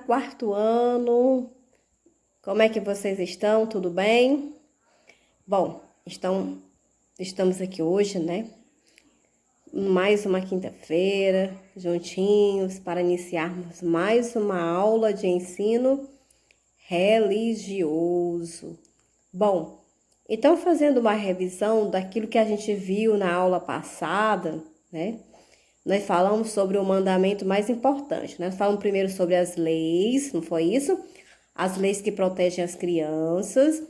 quarto ano. Como é que vocês estão? Tudo bem? Bom, estamos aqui hoje, né? Mais uma quinta-feira, juntinhos, para iniciarmos mais uma aula de ensino religioso. Bom, então fazendo uma revisão daquilo que a gente viu na aula passada, né? Nós falamos sobre o mandamento mais importante, né? Nós falamos primeiro sobre as leis, não foi isso? As leis que protegem as crianças.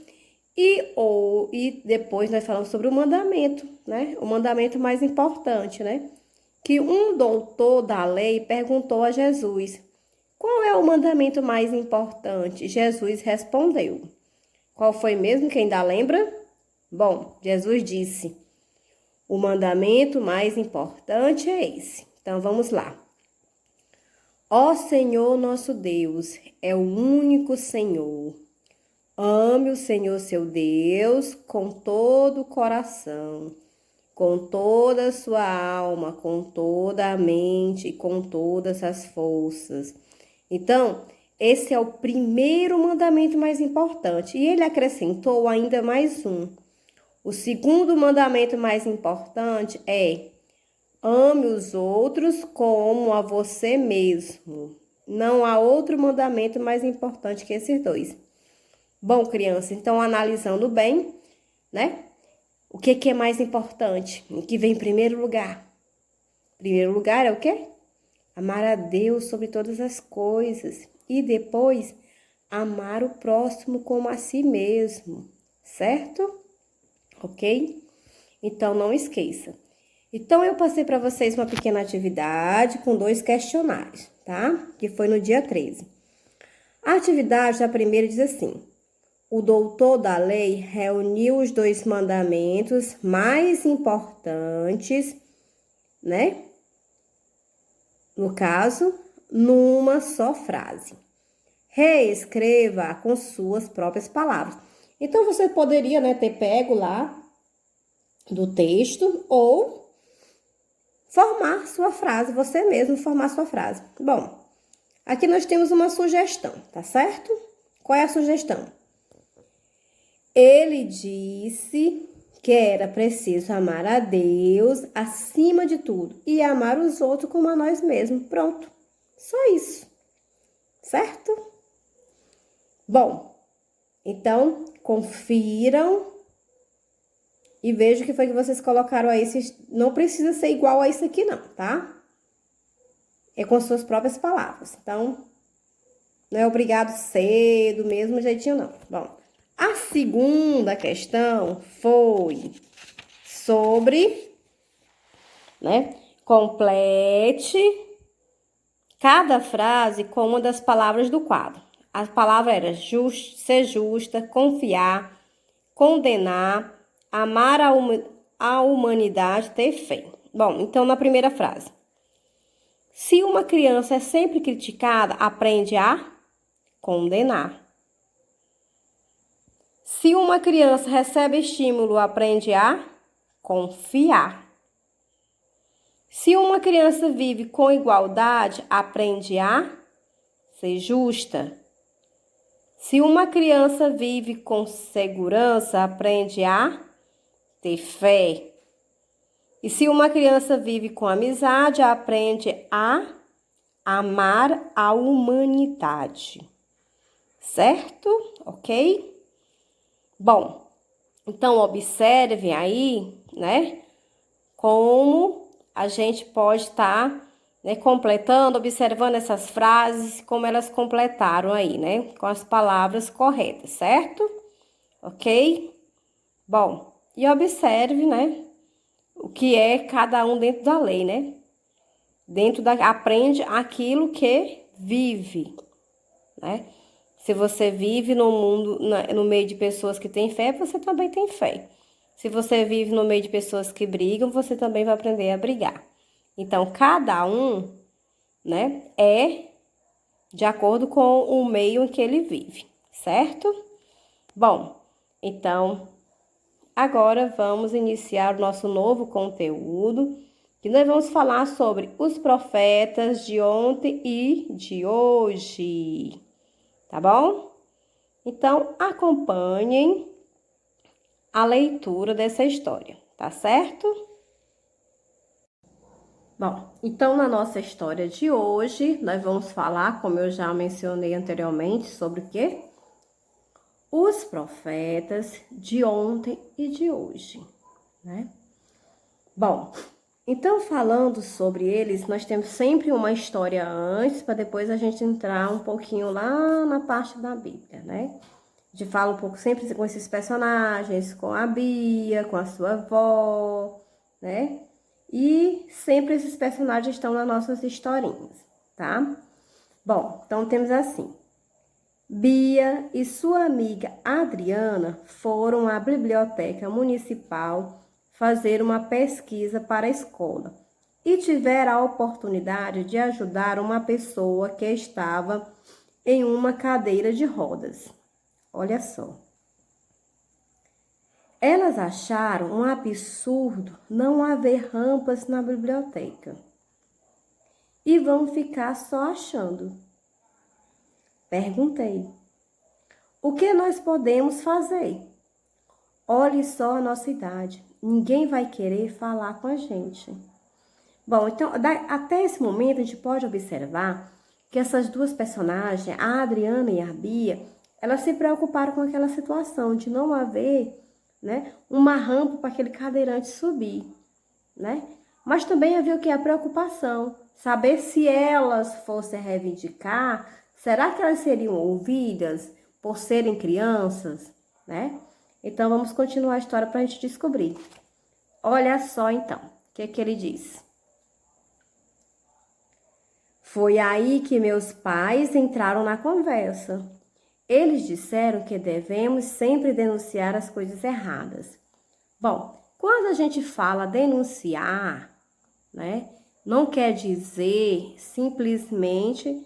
E depois nós falamos sobre o mandamento, né? O mandamento mais importante, né? Que um doutor da lei perguntou a Jesus: qual é o mandamento mais importante? Jesus respondeu. Qual foi mesmo? Quem ainda lembra? Bom, Jesus disse: o mandamento mais importante é esse. Então, vamos lá. Ó Senhor nosso Deus, é o único Senhor. Ame o Senhor seu Deus com todo o coração, com toda a sua alma, com toda a mente e com todas as forças. Então, esse é o primeiro mandamento mais importante. E ele acrescentou ainda mais um. O segundo mandamento mais importante é: ame os outros como a você mesmo. Não há outro mandamento mais importante que esses dois. Bom, criança, então analisando bem, né? O que é mais importante? O que vem em primeiro lugar? Primeiro lugar é o quê? Amar a Deus sobre todas as coisas. E depois, amar o próximo como a si mesmo. Certo? Ok? Então, não esqueça. Então, eu passei para vocês uma pequena atividade com 2 questionários, tá? Que foi no dia 13. A atividade, a primeira, diz assim: o doutor da lei reuniu os 2 mandamentos mais importantes, né? No caso, numa só frase. Reescreva com suas próprias palavras. Então, você poderia, né, ter pego lá do texto ou formar sua frase, você mesmo formar sua frase. Bom, aqui nós temos uma sugestão, tá certo? Qual é a sugestão? Ele disse que era preciso amar a Deus acima de tudo e amar os outros como a nós mesmos. Pronto, só isso, certo? Bom, então confiram e vejam o que foi que vocês colocaram aí. Não precisa ser igual a isso aqui não, tá? É com suas próprias palavras. Então, não é obrigado a ser do mesmo jeitinho não. Bom, a segunda questão foi sobre, né? Complete cada frase com uma das palavras do quadro. A palavra era ser justa, confiar, condenar, amar a humanidade, ter fé. Bom, então na primeira frase: se uma criança é sempre criticada, aprende a condenar. Se uma criança recebe estímulo, aprende a confiar. Se uma criança vive com igualdade, aprende a ser justa. Se uma criança vive com segurança, aprende a ter fé. E se uma criança vive com amizade, aprende a amar a humanidade. Certo? Ok? Bom, então observem aí, né, como a gente pode estar, né, completando, observando essas frases, como elas completaram aí, né, com as palavras corretas, certo? Ok? Bom, e observe, né, o que é cada um dentro da lei, né? Aprende aquilo que vive, né? Se você vive no mundo, no meio de pessoas que têm fé, você também tem fé. Se você vive no meio de pessoas que brigam, você também vai aprender a brigar. Então, cada um, né, é de acordo com o meio em que ele vive, certo? Bom, então, agora vamos iniciar o nosso novo conteúdo, que nós vamos falar sobre os profetas de ontem e de hoje, tá bom? Então, acompanhem a leitura dessa história, tá certo? Bom, então na nossa história de hoje, nós vamos falar, como eu já mencionei anteriormente, sobre o quê? Os profetas de ontem e de hoje, né? Bom, então falando sobre eles, nós temos sempre uma história antes, para depois a gente entrar um pouquinho lá na parte da Bíblia, né? A gente fala um pouco sempre com esses personagens, com a Bia, com a sua avó, né? E sempre esses personagens estão nas nossas historinhas, tá? Bom, então temos assim. Bia e sua amiga Adriana foram à biblioteca municipal fazer uma pesquisa para a escola e tiveram a oportunidade de ajudar uma pessoa que estava em uma cadeira de rodas. Olha só. Elas acharam um absurdo não haver rampas na biblioteca e vão ficar só achando. Perguntei: o que nós podemos fazer? Olhe só a nossa idade, ninguém vai querer falar com a gente. Bom, então, até esse momento a gente pode observar que essas duas personagens, a Adriana e a Bia, elas se preocuparam com aquela situação de não haver, né, uma rampa para aquele cadeirante subir, né? Mas também havia o que? A preocupação, saber se elas fossem reivindicar, será que elas seriam ouvidas por serem crianças, né? Então vamos continuar a história para a gente descobrir. Olha só então, o que ele diz? Foi aí que meus pais entraram na conversa. Eles disseram que devemos sempre denunciar as coisas erradas. Bom, quando a gente fala denunciar, né, não quer dizer simplesmente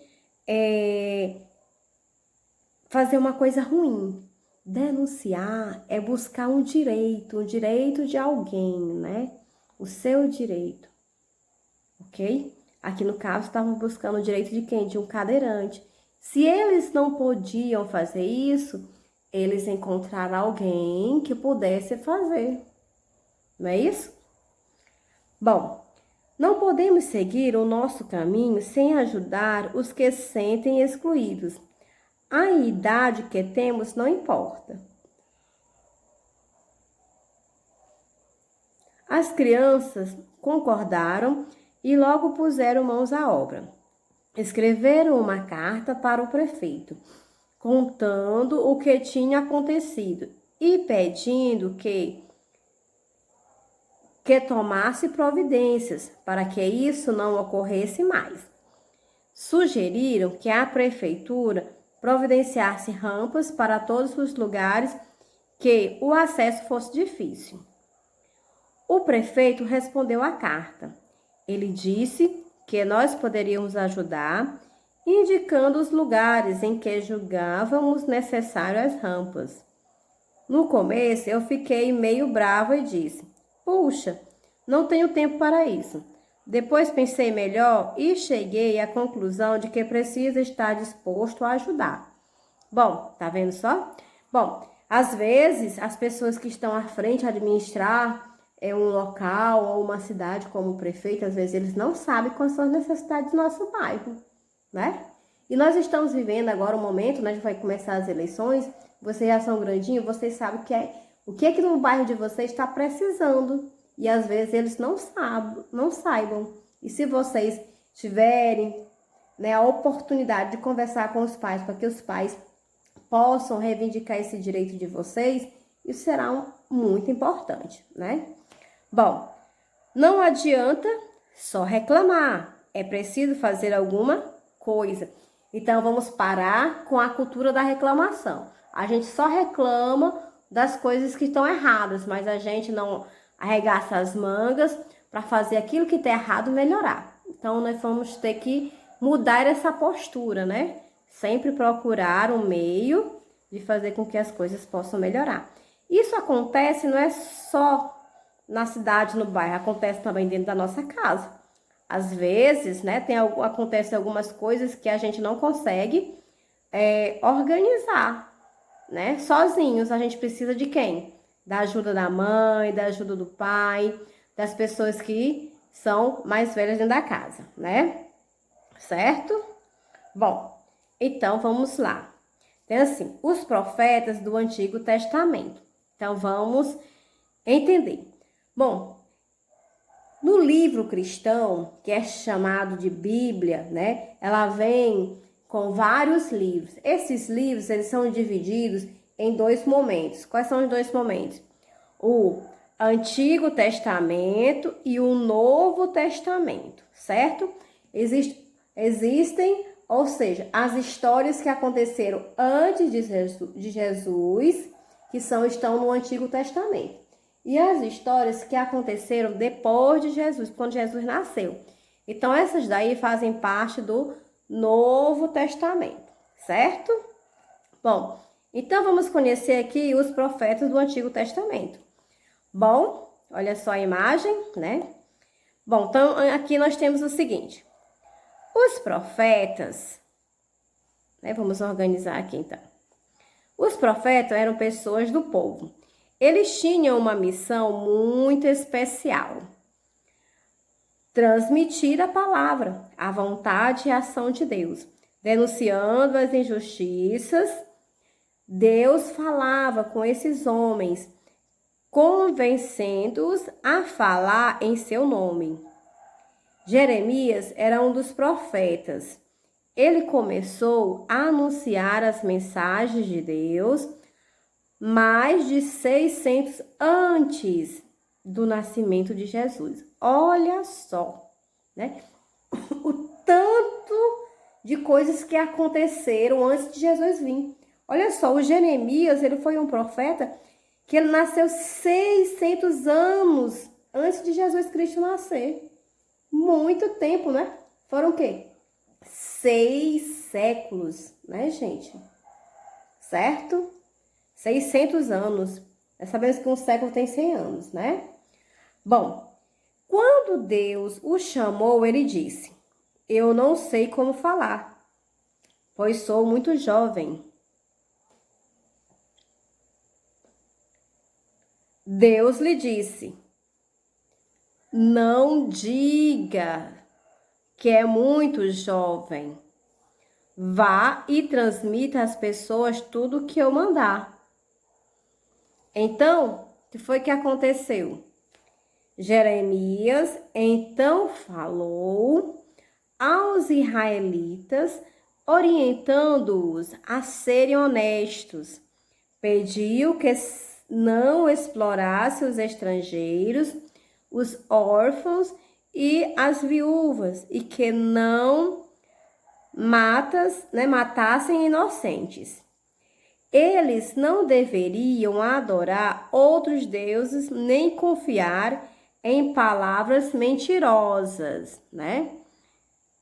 fazer uma coisa ruim. Denunciar é buscar um direito de alguém, né? O seu direito, ok? Aqui no caso, estavam buscando o direito de quem? De um cadeirante. Se eles não podiam fazer isso, eles encontraram alguém que pudesse fazer. Não é isso? Bom, não podemos seguir o nosso caminho sem ajudar os que se sentem excluídos. A idade que temos não importa. As crianças concordaram e logo puseram mãos à obra. Escreveram uma carta para o prefeito, contando o que tinha acontecido e pedindo que tomasse providências para que isso não ocorresse mais. Sugeriram que a prefeitura providenciasse rampas para todos os lugares que o acesso fosse difícil. O prefeito respondeu à carta. Ele disse que nós poderíamos ajudar, indicando os lugares em que julgávamos necessárias as rampas. No começo, eu fiquei meio brava e disse: puxa, não tenho tempo para isso. Depois pensei melhor e cheguei à conclusão de que precisa estar disposto a ajudar. Bom, tá vendo só? Bom, às vezes as pessoas que estão à frente a administrar um local ou uma cidade como prefeito, às vezes eles não sabem quais são as necessidades do nosso bairro, né? E nós estamos vivendo agora um momento, né, a gente vai começar as eleições, vocês já são grandinhos, vocês sabem o que é que no bairro de vocês está precisando. E às vezes eles não saibam. E se vocês tiverem, né, a oportunidade de conversar com os pais, para que os pais possam reivindicar esse direito de vocês, isso será muito importante, né? Bom, não adianta só reclamar, é preciso fazer alguma coisa. Então vamos parar com a cultura da reclamação. A gente só reclama das coisas que estão erradas, mas a gente não arregaça as mangas para fazer aquilo que está errado melhorar. Então nós vamos ter que mudar essa postura, né? Sempre procurar um meio de fazer com que as coisas possam melhorar. Isso acontece não é só na cidade, no bairro, acontece também dentro da nossa casa. Às vezes, né, acontece algumas coisas que a gente não consegue organizar, né? Sozinhos, a gente precisa de quem? Da ajuda da mãe, da ajuda do pai, das pessoas que são mais velhas dentro da casa, né? Certo? Bom, então vamos lá. Tem assim, os profetas do Antigo Testamento. Então vamos entender. Bom, no livro cristão, que é chamado de Bíblia, né? Ela vem com vários livros. Esses livros, eles são divididos em dois momentos. Quais são os dois momentos? O Antigo Testamento e o Novo Testamento, certo? Existem, ou seja, as histórias que aconteceram antes de Jesus, que estão no Antigo Testamento. E as histórias que aconteceram depois de Jesus, quando Jesus nasceu. Então, essas daí fazem parte do Novo Testamento, certo? Bom, então vamos conhecer aqui os profetas do Antigo Testamento. Bom, olha só a imagem, né? Bom, então aqui nós temos o seguinte. Os profetas, né? Vamos organizar aqui então. Os profetas eram pessoas do povo. Eles tinham uma missão muito especial. Transmitir a palavra, a vontade e a ação de Deus. Denunciando as injustiças, Deus falava com esses homens, convencendo-os a falar em seu nome. Jeremias era um dos profetas. Ele começou a anunciar as mensagens de Deus mais de 600 antes do nascimento de Jesus. Olha só, né? O tanto de coisas que aconteceram antes de Jesus vir. Olha só, o Jeremias, ele foi um profeta que ele nasceu 600 anos antes de Jesus Cristo nascer. Muito tempo, né? Foram o quê? 6 séculos, né, gente? Certo? 600 anos. Nós sabemos que um século tem 100 anos, né? Bom, quando Deus o chamou, ele disse: eu não sei como falar, pois sou muito jovem. Deus lhe disse: não diga que é muito jovem. Vá e transmita às pessoas tudo o que eu mandar. Então, o que foi que aconteceu? Jeremias então falou aos israelitas, orientando-os a serem honestos. Pediu que não explorasse os estrangeiros, os órfãos e as viúvas, e que não matassem inocentes. Eles não deveriam adorar outros deuses, nem confiar em palavras mentirosas, né?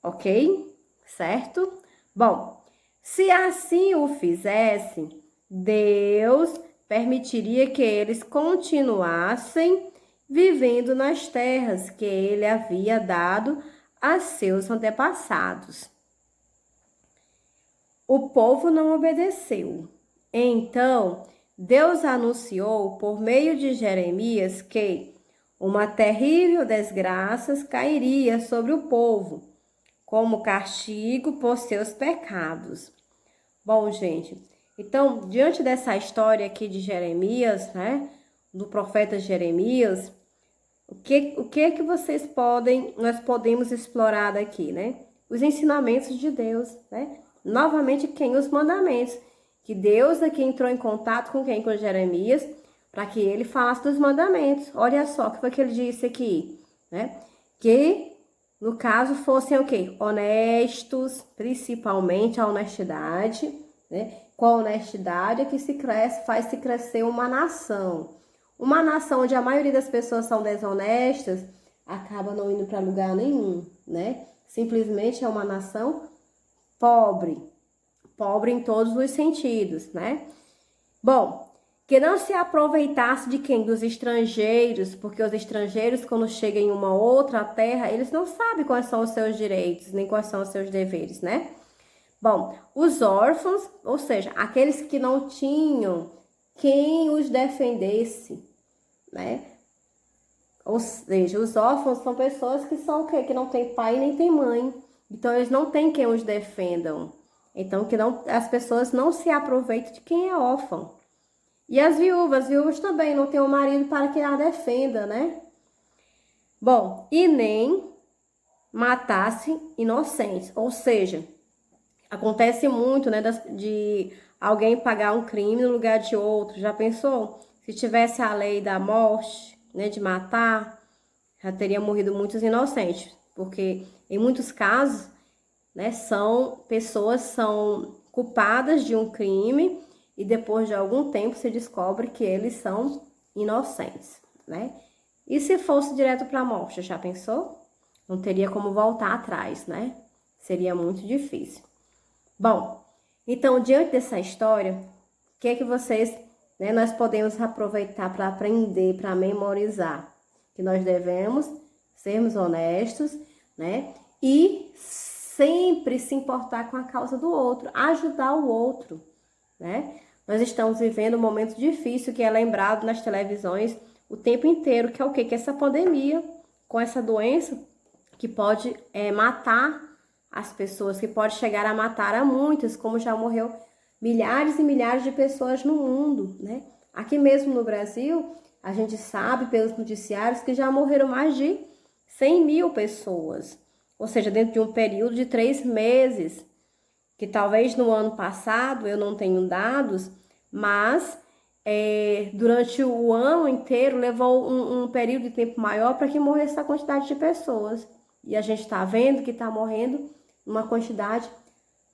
Ok? Certo? Bom, se assim o fizessem, Deus permitiria que eles continuassem vivendo nas terras que ele havia dado a seus antepassados. O povo não obedeceu. Então, Deus anunciou por meio de Jeremias que uma terrível desgraça cairia sobre o povo, como castigo por seus pecados. Bom, gente, então, diante dessa história aqui de Jeremias, né, do profeta Jeremias, o que é que nós podemos explorar daqui, né? Os ensinamentos de Deus, né? Novamente, os mandamentos. Que Deus aqui entrou em contato com quem? Com Jeremias, para que ele falasse dos mandamentos. Olha só o que foi que ele disse aqui, né? Que, no caso, fossem o quê? Honestos, principalmente a honestidade, né? Com a honestidade é que faz se crescer uma nação. Uma nação onde a maioria das pessoas são desonestas, acaba não indo para lugar nenhum, né? Simplesmente é uma nação pobre. Pobre em todos os sentidos, né? Bom, que não se aproveitasse de quem? Dos estrangeiros, porque os estrangeiros, quando chegam em uma outra terra, eles não sabem quais são os seus direitos, nem quais são os seus deveres, né? Bom, os órfãos, ou seja, aqueles que não tinham quem os defendesse, né? Ou seja, os órfãos são pessoas que são o quê? Que não tem pai nem tem mãe. Então, eles não têm quem os defendam. Então, que não, as pessoas não se aproveitem de quem é órfão. E as viúvas também não têm um marido para que a defenda, né? Bom, e nem matasse inocentes. Ou seja, acontece muito, né, de alguém pagar um crime no lugar de outro. Já pensou? Se tivesse a lei da morte, né, de matar, já teria morrido muitos inocentes. Porque em muitos casos, né, pessoas são culpadas de um crime e depois de algum tempo se descobre que eles são inocentes, né? E se fosse direto para a morte, já pensou? Não teria como voltar atrás, né? Seria muito difícil. Bom, então, diante dessa história, o que é que vocês, né, nós podemos aproveitar para aprender, para memorizar? Que nós devemos sermos honestos, né? E sempre se importar com a causa do outro, ajudar o outro, né? Nós estamos vivendo um momento difícil que é lembrado nas televisões o tempo inteiro, que é o quê? Que essa pandemia, com essa doença que pode matar as pessoas, que pode chegar a matar a muitas, como já morreu milhares e milhares de pessoas no mundo, né? Aqui mesmo no Brasil, a gente sabe pelos noticiários que já morreram mais de 100 mil pessoas, ou seja, dentro de um período de 3 meses, que talvez no ano passado eu não tenho dados, mas durante o ano inteiro levou um período de tempo maior para que morresse essa quantidade de pessoas. E a gente está vendo que está morrendo uma quantidade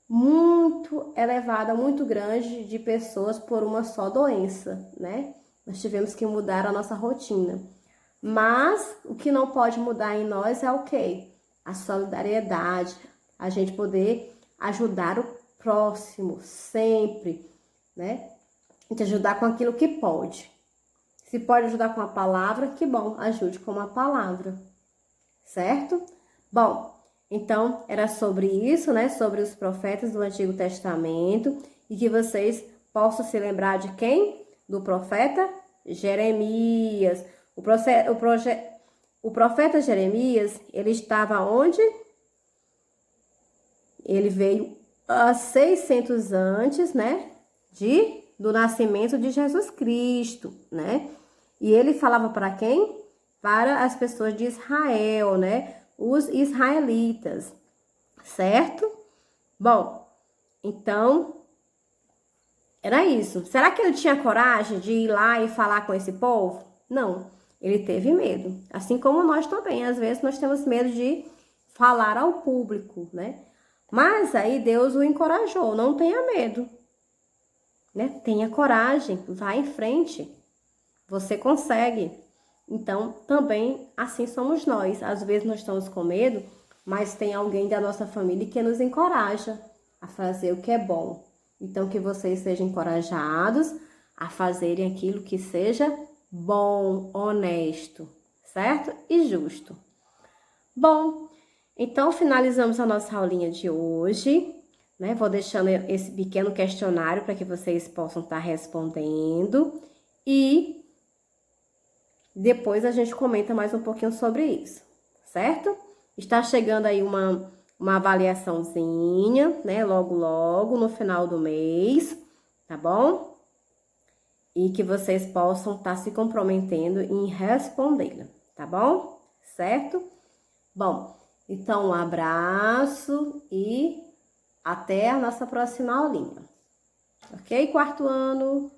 muito elevada, muito grande de pessoas por uma só doença, né? Nós tivemos que mudar a nossa rotina. Mas o que não pode mudar em nós é o quê? A solidariedade, a gente poder ajudar o próximo sempre, né? A gente ajudar com aquilo que pode. Se pode ajudar com a palavra, que bom, ajude com a palavra, certo? Bom, então era sobre isso, né? Sobre os profetas do Antigo Testamento e que vocês possam se lembrar de quem? Do profeta Jeremias. O profeta Jeremias, ele estava onde? Ele veio a 600 antes, né, do nascimento de Jesus Cristo, né? E ele falava para quem? Para as pessoas de Israel, né? Os israelitas, certo? Bom, então, era isso. Será que ele tinha coragem de ir lá e falar com esse povo? Não, ele teve medo. Assim como nós também, às vezes nós temos medo de falar ao público, né? Mas aí Deus o encorajou, não tenha medo, né? Tenha coragem, vá em frente, você consegue. Então, também assim somos nós. Às vezes nós estamos com medo, mas tem alguém da nossa família que nos encoraja a fazer o que é bom. Então, que vocês sejam encorajados a fazerem aquilo que seja bom, honesto, certo? E justo. Bom, então finalizamos a nossa aulinha de hoje, né? Vou deixando esse pequeno questionário para que vocês possam estar respondendo e depois a gente comenta mais um pouquinho sobre isso, certo? Está chegando aí uma avaliaçãozinha, né? Logo, logo, no final do mês, tá bom? E que vocês possam estar se comprometendo em respondê-la, tá bom? Certo? Bom, então um abraço e até a nossa próxima aulinha. Ok, quarto ano?